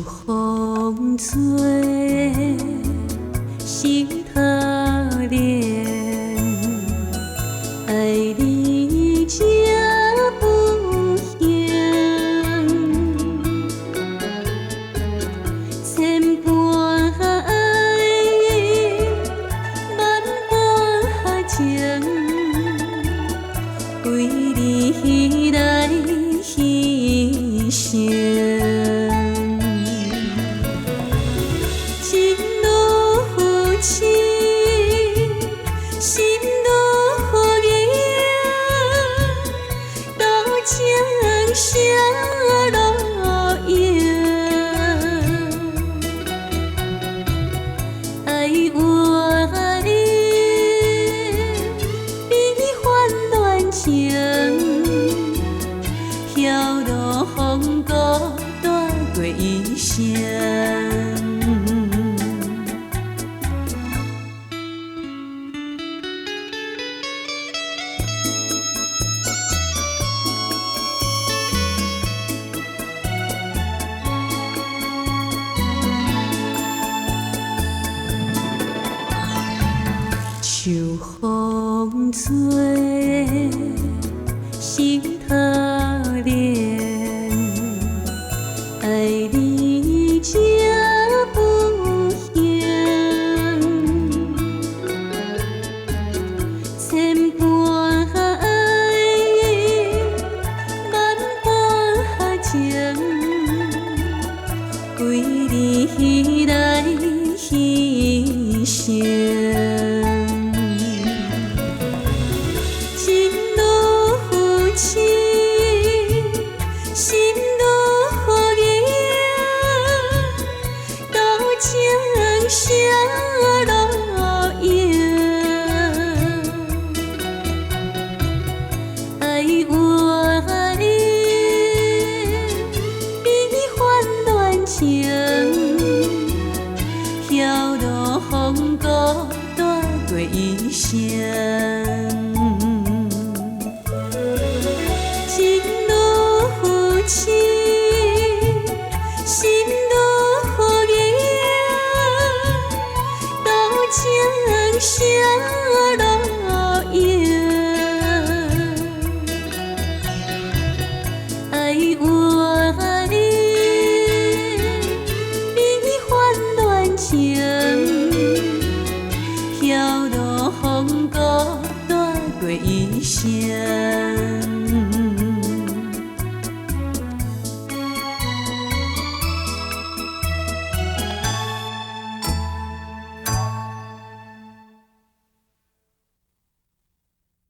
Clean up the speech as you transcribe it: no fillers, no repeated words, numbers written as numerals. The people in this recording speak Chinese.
风吹，心头恋，爱你才不嫌，千般爱，万般情，为你来牺牲。情如负情，心如负影，多情谁路影？爱我你，比患乱情，飘落风雨带过一生。秋风吹，心头恋，爱你才不嫌，千般爱，万般情，为你来牺牲。情，心如负影，多情谁路影？爱我你，比患乱情，飘落风雨带过一生。情，心如负影，多情谁路影？爱我你，比患乱情，飘落风雨带过一生。